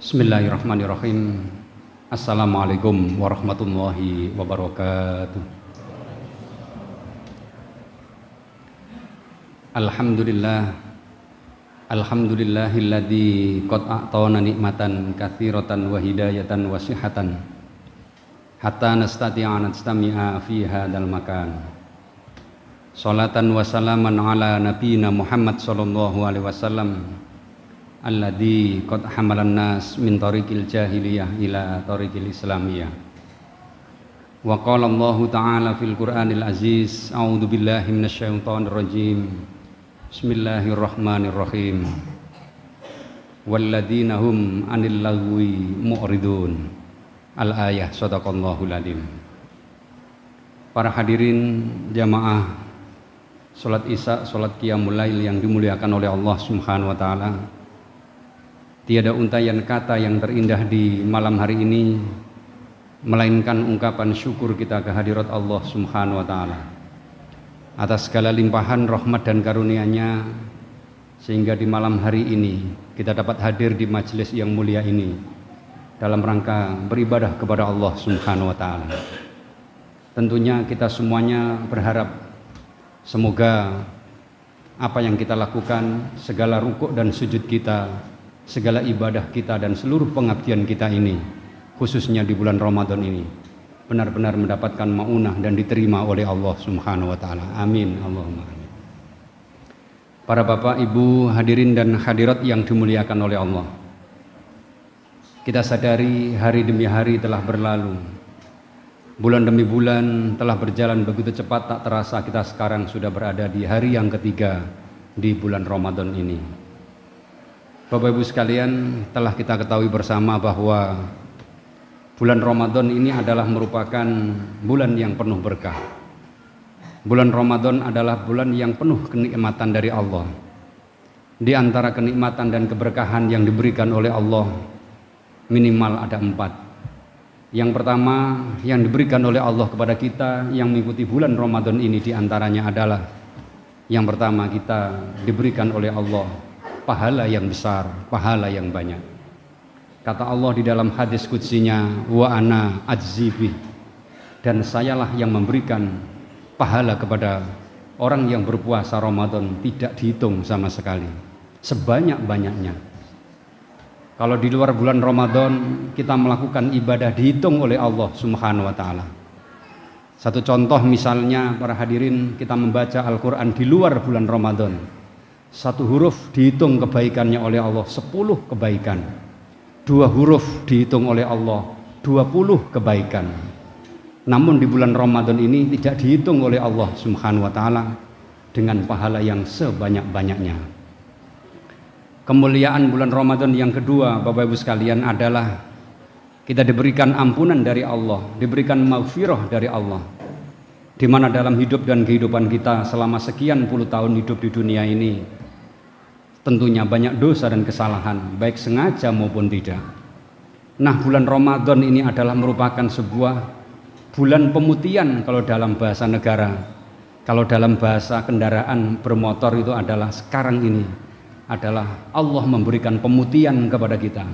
Bismillahirrahmanirrahim. Assalamualaikum warahmatullahi wabarakatuh. Alhamdulillahilladzi qad a'tana nikmatan katsiratan wa hidayatan wa sihhatan hatta nastati'a nastami'a fi hadzal makan. Sholatan wa salaman ala nabiyyina Muhammad sallallahu alaihi wasallam alladzi qad hamalan nas min tariqil jahiliyah ila tariqil islamiyah. Wa qala Allah ta'ala fil Qur'anil Aziz, a'udzu billahi minasyaitonir rajim. Bismillahirrahmanirrahim. Walladzina hum 'anil lagwi mu'ridun. Al-ayah, shadaqallahul adzim. Para hadirin jamaah salat Isya, salat qiyamul lail yang dimuliakan oleh Allah Subhanahu wa taala. Tiada untayan kata yang terindah di malam hari ini melainkan ungkapan syukur kita kehadirat Allah Subhanahu wa taala atas segala limpahan rahmat dan karunia-Nya, sehingga di malam hari ini kita dapat hadir di majelis yang mulia ini dalam rangka beribadah kepada Allah Subhanahu wa taala. Tentunya kita semuanya berharap semoga apa yang kita lakukan, segala rukuk dan sujud kita, segala ibadah kita dan seluruh pengabdian kita ini, khususnya di bulan Ramadan ini, benar-benar mendapatkan maunah dan diterima oleh Allah Subhanahu wa taala. Amin, Allahumma amin. Para bapak, ibu, hadirin dan hadirat yang dimuliakan oleh Allah, kita sadari hari demi hari telah berlalu, bulan demi bulan telah berjalan begitu cepat, tak terasa kita sekarang sudah berada di hari yang ketiga di bulan Ramadan ini. Bapak Ibu sekalian, telah kita ketahui bersama bahwa bulan Ramadan ini adalah merupakan bulan yang penuh berkah. Bulan Ramadan adalah bulan yang penuh kenikmatan dari Allah. Di antara kenikmatan dan keberkahan yang diberikan oleh Allah, minimal ada 4. Yang pertama yang diberikan oleh Allah kepada kita yang mengikuti bulan Ramadan ini, di antaranya adalah yang pertama, kita diberikan oleh Allah pahala yang besar, pahala yang banyak. Kata Allah di dalam hadis qudsinya, wa ana ajzibih, dan sayalah yang memberikan pahala kepada orang yang berpuasa Ramadan tidak dihitung sama sekali, sebanyak-banyaknya. Kalau di luar bulan Ramadan kita melakukan ibadah dihitung oleh Allah Subhanahu wa taala. Satu contoh misalnya, para hadirin, kita membaca Al-Qur'an di luar bulan Ramadan, satu huruf dihitung kebaikannya oleh Allah 10 kebaikan, 2 huruf dihitung oleh Allah 20 kebaikan. Namun di bulan Ramadan ini tidak dihitung oleh Allah Subhanahu wa taala dengan pahala yang sebanyak-banyaknya. Kemuliaan bulan Ramadan yang kedua, Bapak Ibu sekalian, adalah kita diberikan ampunan dari Allah, diberikan maghfirah dari Allah, di mana dalam hidup dan kehidupan kita selama sekian puluh tahun hidup di dunia ini tentunya banyak dosa dan kesalahan, baik sengaja maupun tidak. Nah, bulan Ramadan ini adalah merupakan sebuah bulan pemutihan kalau dalam bahasa negara. Kalau dalam bahasa kendaraan bermotor itu adalah sekarang ini adalah Allah memberikan pemutihan kepada kita,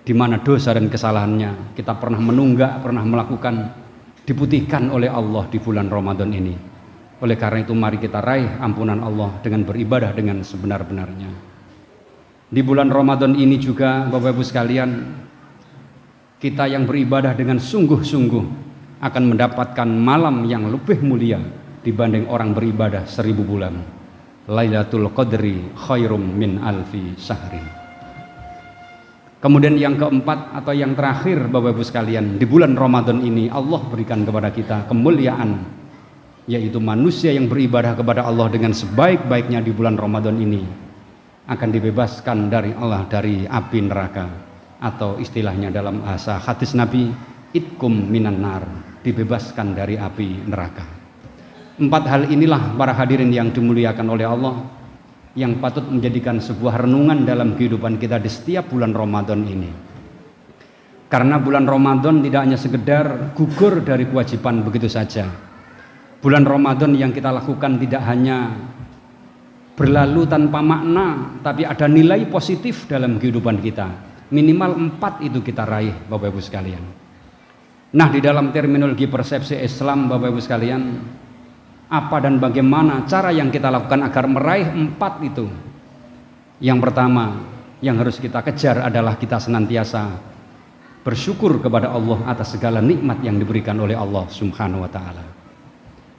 di mana dosa dan kesalahannya kita pernah menunggak, pernah melakukan, diputihkan oleh Allah di bulan Ramadan ini. Oleh karena itu mari kita raih ampunan Allah dengan beribadah dengan sebenar-benarnya. Di bulan Ramadan ini juga, Bapak Ibu sekalian, kita yang beribadah dengan sungguh-sungguh akan mendapatkan malam yang lebih mulia dibanding orang beribadah 1000 bulan. Lailatul Qadri khairum min alfi syahrin. Kemudian yang keempat atau yang terakhir, Bapak Ibu sekalian, di bulan Ramadan ini Allah berikan kepada kita kemuliaan, yaitu manusia yang beribadah kepada Allah dengan sebaik-baiknya di bulan Ramadan ini akan dibebaskan dari Allah dari api neraka, atau istilahnya dalam bahasa hadis Nabi, itkum minan nar, dibebaskan dari api neraka. 4 hal inilah, para hadirin yang dimuliakan oleh Allah, yang patut menjadikan sebuah renungan dalam kehidupan kita di setiap bulan Ramadan ini. Karena bulan Ramadan tidak hanya sekedar gugur dari kewajiban begitu saja. Bulan Ramadan yang kita lakukan tidak hanya berlalu tanpa makna, tapi ada nilai positif dalam kehidupan kita. minimal 4 itu kita raih, Bapak Ibu sekalian. Nah, di dalam terminologi persepsi Islam, Bapak Ibu sekalian, apa dan bagaimana cara yang kita lakukan agar meraih 4 itu? Yang pertama yang harus kita kejar adalah kita senantiasa bersyukur kepada Allah atas segala nikmat yang diberikan oleh Allah Subhanahu wa taala.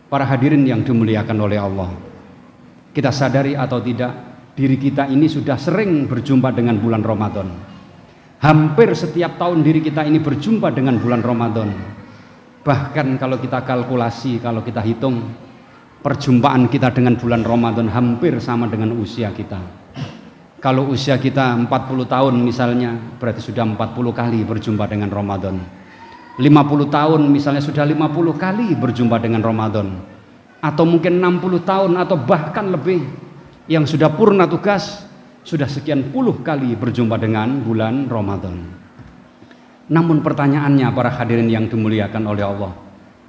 Para hadirin yang dimuliakan oleh Allah, kita sadari atau tidak, diri kita ini sudah sering berjumpa dengan bulan Ramadan. Hampir setiap tahun diri kita ini berjumpa dengan bulan Ramadan. Bahkan kalau kita kalkulasi, kalau kita hitung, perjumpaan kita dengan bulan Ramadan hampir sama dengan usia kita. Kalau usia kita 40 tahun misalnya, berarti sudah 40 kali berjumpa dengan Ramadan. 50 tahun misalnya sudah 50 kali berjumpa dengan Ramadan. Atau mungkin 60 tahun atau bahkan lebih, yang sudah purna tugas sudah sekian puluh kali berjumpa dengan bulan Ramadan. Namun pertanyaannya para hadirin yang dimuliakan oleh Allah,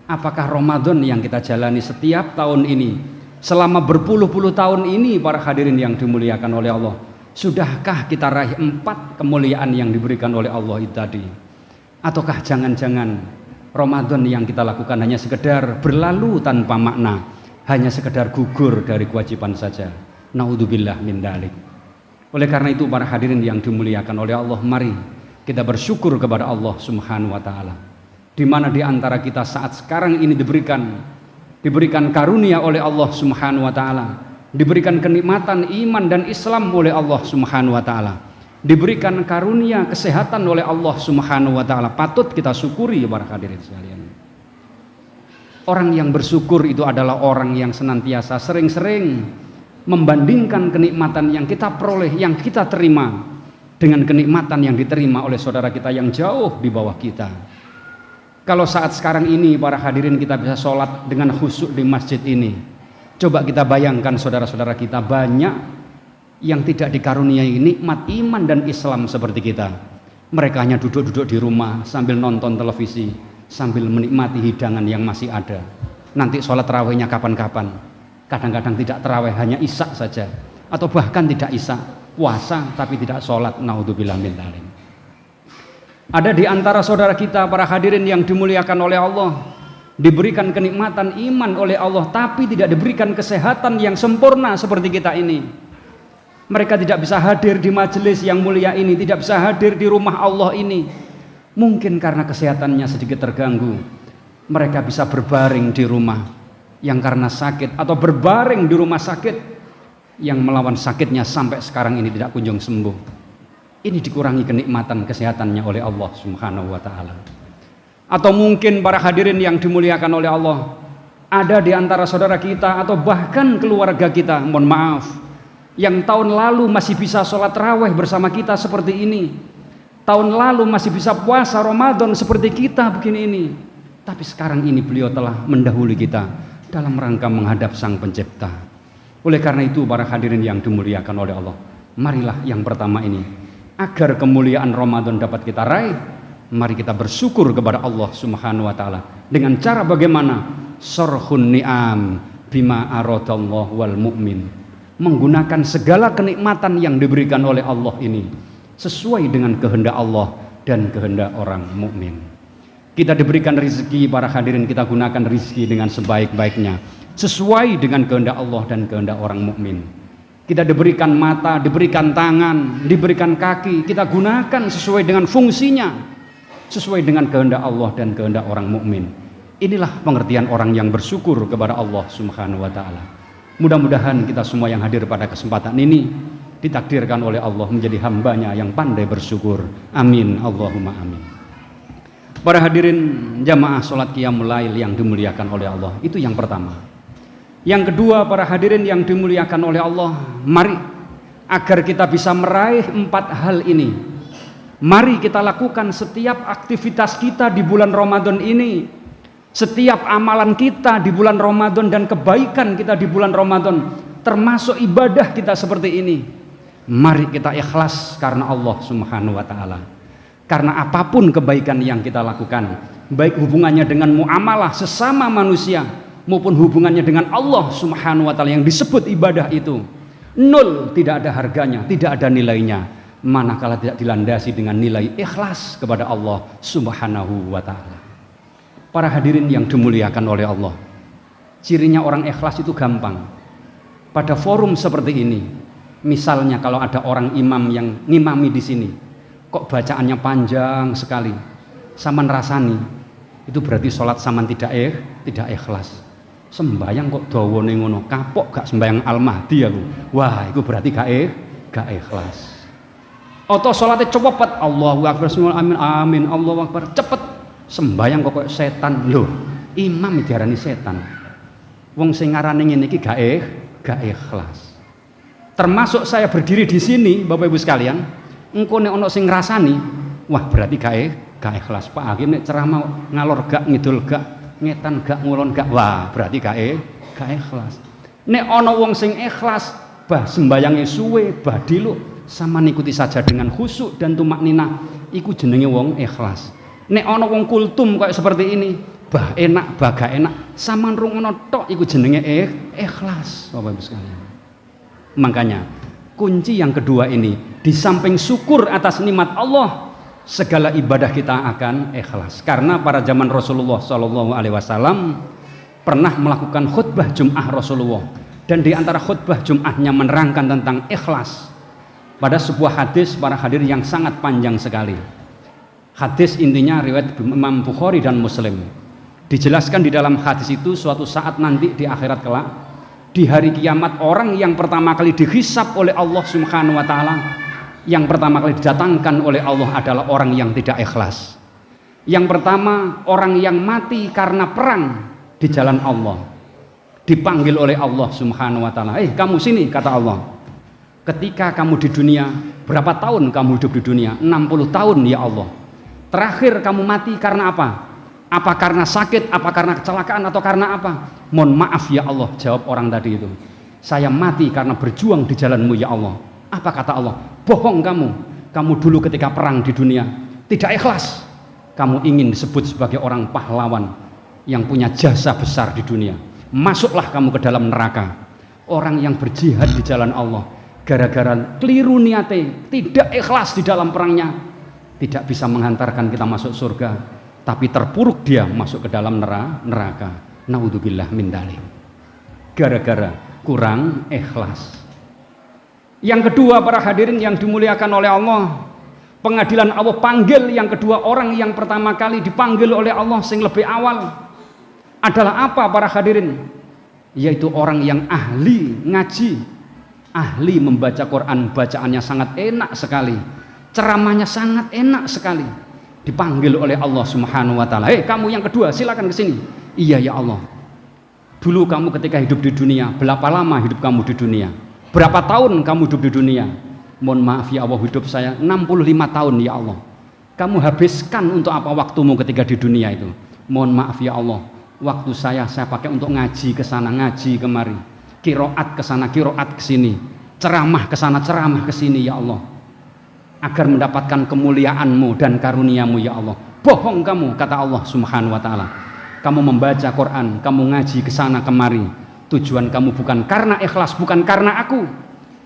apakah Ramadan yang kita jalani setiap tahun ini, selama berpuluh-puluh tahun ini, para hadirin yang dimuliakan oleh Allah, sudahkah kita raih 4 kemuliaan yang diberikan oleh Allah itu tadi? Ataukah jangan-jangan Ramadan yang kita lakukan hanya sekedar berlalu tanpa makna, hanya sekedar gugur dari kewajiban saja? Naudzubillah min dzalik. Oleh karena itu para hadirin yang dimuliakan oleh Allah, mari kita bersyukur kepada Allah Subhanahu wa taala. Di mana di antara kita saat sekarang ini diberikan karunia oleh Allah Subhanahu wa taala, diberikan kenikmatan iman dan Islam oleh Allah Subhanahu wa taala, diberikan karunia kesehatan oleh Allah Subhanahu wa taala. Patut kita syukuri para hadirin sekalian. Orang yang bersyukur itu adalah orang yang senantiasa sering-sering membandingkan kenikmatan yang kita peroleh, yang kita terima, dengan kenikmatan yang diterima oleh saudara kita yang jauh di bawah kita. Kalau saat sekarang ini para hadirin kita bisa sholat dengan khusyuk di masjid ini, coba kita bayangkan saudara-saudara kita banyak yang tidak dikaruniai nikmat iman dan Islam seperti kita. Mereka hanya duduk-duduk di rumah sambil nonton televisi, sambil menikmati hidangan yang masih ada. Nanti sholat tarawihnya kapan-kapan. Kadang-kadang tidak tarawih, hanya isya saja, atau bahkan tidak isya, puasa tapi tidak sholat. Naudzubillah min dzalik. Ada di antara saudara kita para hadirin yang dimuliakan oleh Allah, diberikan kenikmatan iman oleh Allah tapi tidak diberikan kesehatan yang sempurna seperti kita ini. Mereka tidak bisa hadir di majelis yang mulia ini, tidak bisa hadir di rumah Allah ini, mungkin karena kesehatannya sedikit terganggu. Mereka bisa berbaring di rumah yang karena sakit, atau berbaring di rumah sakit yang melawan sakitnya sampai sekarang ini tidak kunjung sembuh. Ini dikurangi kenikmatan kesehatannya oleh Allah Subhanahu wa taala. Atau mungkin para hadirin yang dimuliakan oleh Allah, ada di antara saudara kita atau bahkan keluarga kita, mohon maaf, yang tahun lalu masih bisa sholat tarawih bersama kita seperti ini, tahun lalu masih bisa puasa Ramadan seperti kita begini ini, tapi sekarang ini beliau telah mendahului kita dalam rangka menghadap Sang Pencipta. Oleh karena itu para hadirin yang dimuliakan oleh Allah, marilah yang pertama ini, agar kemuliaan Ramadan dapat kita raih, mari kita bersyukur kepada Allah Subhanahu wa taala dengan cara bagaimana? Sarhun ni'am bima aradallahu wal mu'min, menggunakan segala kenikmatan yang diberikan oleh Allah ini sesuai dengan kehendak Allah dan kehendak orang mukmin. Kita diberikan rezeki para hadirin, kita gunakan rezeki dengan sebaik-baiknya sesuai dengan kehendak Allah dan kehendak orang mukmin. Kita diberikan mata, diberikan tangan, diberikan kaki, kita gunakan sesuai dengan fungsinya, sesuai dengan kehendak Allah dan kehendak orang mukmin. Inilah pengertian orang yang bersyukur kepada Allah Subhanahu wa taala. Mudah-mudahan kita semua yang hadir pada kesempatan ini ditakdirkan oleh Allah menjadi hambanya yang pandai bersyukur. Amin, Allahumma amin. Para hadirin jamaah sholat qiyamul lail yang dimuliakan oleh Allah, itu yang pertama. Yang kedua para hadirin yang dimuliakan oleh Allah, mari agar kita bisa meraih 4 hal ini, mari kita lakukan setiap aktivitas kita di bulan Ramadan ini, setiap amalan kita di bulan Ramadan dan kebaikan kita di bulan Ramadan, termasuk ibadah kita seperti ini. Mari kita ikhlas karena Allah Subhanahu wa taala. Karena apapun kebaikan yang kita lakukan, baik hubungannya dengan muamalah sesama manusia maupun hubungannya dengan Allah Subhanahu wa taala yang disebut ibadah itu, nol, tidak ada harganya, tidak ada nilainya. manakala tidak dilandasi dengan nilai ikhlas kepada Allah Subhanahu wa Ta'ala. Para hadirin yang dimuliakan oleh Allah, cirinya orang ikhlas itu gampang. Pada forum seperti ini, misalnya kalau ada orang imam yang ngimami di sini, kok bacaannya panjang sekali, saman rasani, itu berarti sholat saman tidak ikhlas. Sembayang kok dawane ngono, kapok gak sembayang Al-Mahdi aku. Wah, itu berarti gak ikhlas. Atau sholatnya cepet, Allahu Akbar, amin, amin, Allahu Akbar, cepet. Sembayang kok setan. Loh, imam diarani setan. Wong sing ngarane ngene iki gak ikhlas. Termasuk saya berdiri di sini, Bapak Ibu sekalian, engko nek ana sing ngrasani, wah berarti gak ikhlas. Pak Hakim nek ceramah ngalor gak, ngidul gak, ngetan gak, ngulon gak, wah berarti gak ikhlas. Nek ana wong sing ikhlas, bah sembayange suwe, bah diluk, sama ikuti saja dengan khusyuk dan tumakninah, iku jenenge wong ikhlas. Nek ana wong kultum kayak seperti ini, bah enak, bah gak enak, sama rungono tok, iku jenenge ikhlas, Bapak Ibu sekalian. Makanya kunci yang kedua ini, di samping syukur atas nikmat Allah, segala ibadah kita akan ikhlas. Karena pada zaman Rasulullah SAW pernah melakukan khutbah Jum'ah Rasulullah, dan di antara khutbah Jum'ahnya menerangkan tentang ikhlas pada sebuah hadis para hadir yang sangat panjang sekali. Hadis intinya riwayat Imam Bukhari dan Muslim. Dijelaskan di dalam hadis itu, suatu saat nanti di akhirat kelak, di hari kiamat, orang yang pertama kali dihisab oleh Allah Subhanahu wa Ta'ala, yang pertama kali didatangkan oleh Allah adalah orang yang tidak ikhlas. Yang pertama, orang yang mati karena perang di jalan Allah, dipanggil oleh Allah Subhanahu wa Ta'ala, kamu sini, kata Allah. Ketika kamu di dunia, berapa tahun kamu hidup di dunia? 60 tahun ya Allah. Terakhir kamu mati karena apa? Apa karena sakit, apa karena kecelakaan, atau karena apa? Mohon maaf ya Allah, jawab orang tadi itu, saya mati karena berjuang di jalanmu ya Allah. Apa kata Allah? Bohong kamu. Kamu dulu ketika perang di dunia tidak ikhlas. Kamu ingin disebut sebagai orang pahlawan yang punya jasa besar di dunia. Masuklah kamu ke dalam neraka. Orang yang berjihad di jalan Allah, gara-gara keliru niate, tidak ikhlas di dalam perangnya, tidak bisa menghantarkan kita masuk surga, tapi terpuruk dia masuk ke dalam neraka. Naudzubillah min dzalik. Gara-gara kurang ikhlas. Yang kedua, para hadirin yang dimuliakan oleh Allah, pengadilan Allah panggil yang kedua, orang yang pertama kali dipanggil oleh Allah sing lebih awal adalah apa para hadirin? Yaitu orang yang ahli ngaji, ahli membaca Quran, bacaannya sangat enak sekali, ceramahnya sangat enak sekali. Dipanggil oleh Allah Subhanahu wa Ta'ala, kamu yang kedua silakan ke sini. Iya ya Allah, dulu kamu ketika hidup di dunia, berapa lama hidup kamu di dunia? Berapa tahun kamu hidup di dunia? Mohon maaf ya Allah, hidup saya 65 tahun ya Allah. Kamu habiskan untuk apa waktumu ketika di dunia itu? Mohon maaf ya Allah, waktu saya pakai untuk ngaji ke sana, ngaji kemari, kiroat ke sana, kiroat ke sini, ceramah ke sana, ceramah ke sini ya Allah, agar mendapatkan kemuliaan-Mu dan karunia-Mu ya Allah. Bohong kamu, kata Allah Subhanahu wa Ta'ala. Kamu membaca Quran, kamu ngaji ke sana kemari, tujuan kamu bukan karena ikhlas, bukan karena aku,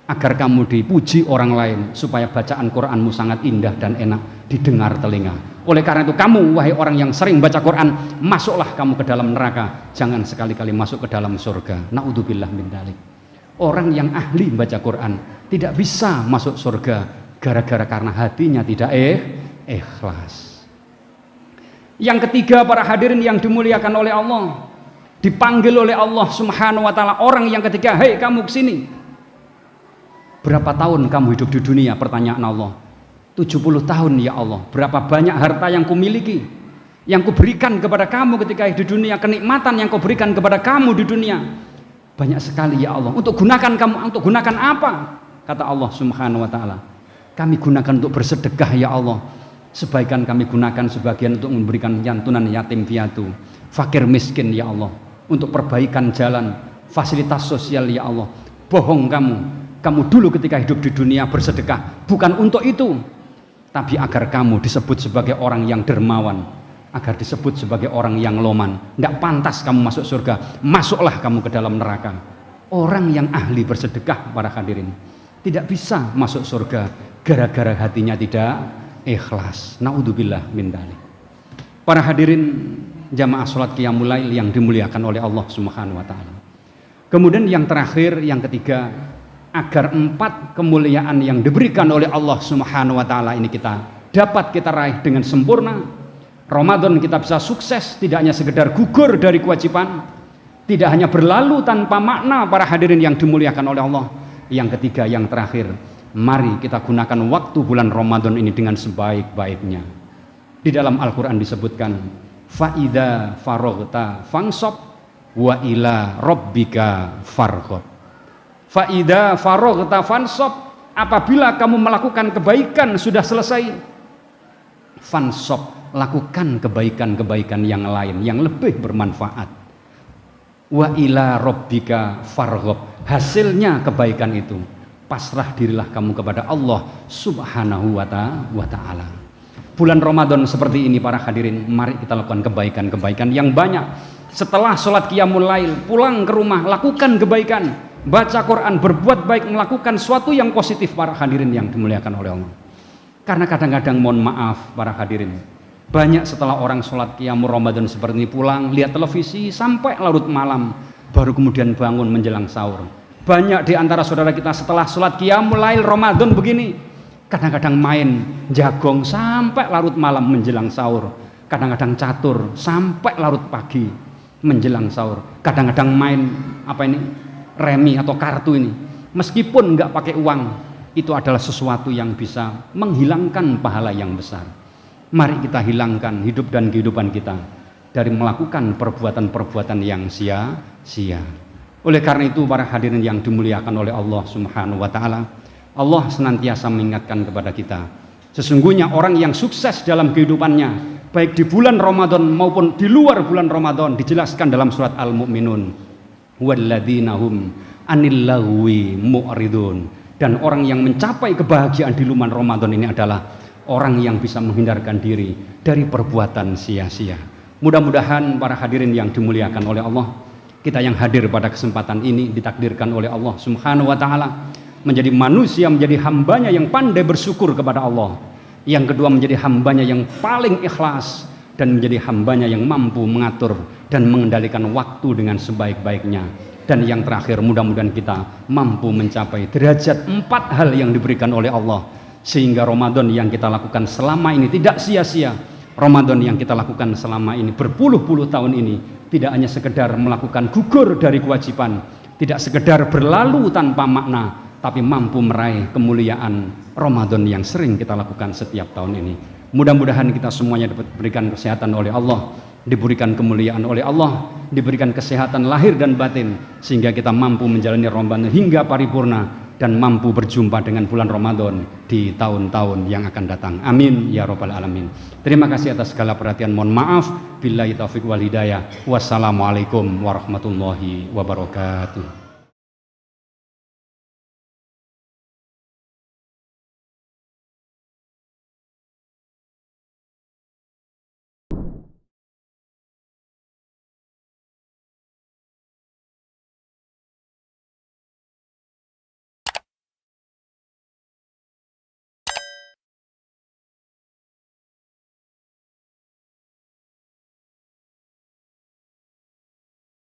agar kamu dipuji orang lain, supaya bacaan Quranmu sangat indah dan enak didengar telinga. Oleh karena itu kamu, wahai orang yang sering baca Quran, masuklah kamu ke dalam neraka, jangan sekali-kali masuk ke dalam surga. Naudzubillah min dzalik. Orang yang ahli baca Quran tidak bisa masuk surga gara-gara karena hatinya tidak ikhlas. Yang ketiga, para hadirin yang dimuliakan oleh Allah, dipanggil oleh Allah Subhanahu wa Ta'ala orang yang ketiga, hei kamu kesini. Berapa tahun kamu hidup di dunia? Pertanyaan Allah. 70 tahun ya Allah. Berapa banyak harta yang kumiliki, yang kuberikan kepada kamu ketika di dunia, kenikmatan yang kuberikan kepada kamu di dunia, banyak sekali ya Allah. Untuk gunakan kamu, untuk gunakan apa? Kata Allah Subhanahu wa Ta'ala, kami gunakan untuk bersedekah ya Allah. Sebagian kami gunakan sebagian untuk memberikan santunan yatim piatu, fakir miskin ya Allah, untuk perbaikan jalan, fasilitas sosial ya Allah. Bohong kamu. Kamu dulu ketika hidup di dunia bersedekah bukan untuk itu, tapi agar kamu disebut sebagai orang yang dermawan, agar disebut sebagai orang yang loman. Tidak pantas kamu masuk surga, masuklah kamu ke dalam neraka. Orang yang ahli bersedekah, para hadirin, tidak bisa masuk surga gara-gara hatinya tidak ikhlas. Naudzubillah min dzalik. Para hadirin jamaah salat qiyamul lail yang dimuliakan oleh Allah Subhanahu wa taala. Kemudian yang terakhir, yang ketiga, agar 4 kemuliaan yang diberikan oleh Allah Subhanahu wa taala ini dapat kita raih dengan sempurna. Ramadan kita bisa sukses, tidak hanya sekedar gugur dari kewajiban, tidak hanya berlalu tanpa makna para hadirin yang dimuliakan oleh Allah. Yang ketiga, yang terakhir, mari kita gunakan waktu bulan Ramadan ini dengan sebaik-baiknya. Di dalam Al-Quran disebutkan, fa'idha faroghta fangsop wa ila rabbika farghab. Fa'idha faroghta fansop, apabila kamu melakukan kebaikan sudah selesai, fansop, lakukan kebaikan-kebaikan yang lain yang lebih bermanfaat. Wa ila rabbika farghab, hasilnya kebaikan itu pasrah dirilah kamu kepada Allah Subhanahu wa ta'ala. Bulan Ramadan seperti ini para hadirin, mari kita lakukan kebaikan-kebaikan yang banyak. Setelah sholat qiyamul lail, pulang ke rumah, lakukan kebaikan, baca Quran, berbuat baik, melakukan sesuatu yang positif para hadirin yang dimuliakan oleh Allah. Karena kadang-kadang mohon maaf para hadirin, banyak setelah orang sholat qiyamul Ramadan seperti ini pulang, lihat televisi sampai larut malam, baru kemudian bangun menjelang sahur. Banyak di antara saudara kita setelah sholat qiyamul lail Ramadan begini, kadang-kadang main jagong sampai larut malam menjelang sahur, kadang-kadang catur sampai larut pagi menjelang sahur, kadang-kadang main remi atau kartu ini, meskipun nggak pakai uang, itu adalah sesuatu yang bisa menghilangkan pahala yang besar. Mari kita hilangkan hidup dan kehidupan kita dari melakukan perbuatan-perbuatan yang sia-sia. Oleh karena itu para hadirin yang dimuliakan oleh Allah Subhanahu wa taala, Allah senantiasa mengingatkan kepada kita, sesungguhnya orang yang sukses dalam kehidupannya, baik di bulan Ramadan maupun di luar bulan Ramadan, dijelaskan dalam surat Al-Mu'minun, walladzina hum anil lagwi mu'ridun, dan orang yang mencapai kebahagiaan di bulan Ramadan ini adalah orang yang bisa menghindarkan diri dari perbuatan sia-sia. Mudah-mudahan para hadirin yang dimuliakan oleh Allah, kita yang hadir pada kesempatan ini ditakdirkan oleh Allah Subhanahu wa taala menjadi manusia, menjadi hambanya yang pandai bersyukur kepada Allah. Yang kedua, menjadi hambanya yang paling ikhlas, dan menjadi hambanya yang mampu mengatur dan mengendalikan waktu dengan sebaik-baiknya. Dan yang terakhir, mudah-mudahan kita mampu mencapai derajat 4 hal yang diberikan oleh Allah, sehingga Ramadan yang kita lakukan selama ini tidak sia-sia. Ramadan yang kita lakukan selama ini, berpuluh-puluh tahun ini, tidak hanya sekedar melakukan gugur dari kewajiban, tidak sekedar berlalu tanpa makna, tapi mampu meraih kemuliaan Ramadan yang sering kita lakukan setiap tahun ini. Mudah-mudahan kita semuanya dapat diberikan kesehatan oleh Allah, diberikan kemuliaan oleh Allah, diberikan kesehatan lahir dan batin, sehingga kita mampu menjalani Ramadan hingga paripurna dan mampu berjumpa dengan bulan Ramadan di tahun-tahun yang akan datang. Amin ya rabbal alamin. Terima kasih atas segala perhatian. Mohon maaf. Billahi taufiq wal hidayah. Wassalamualaikum warahmatullahi wabarakatuh.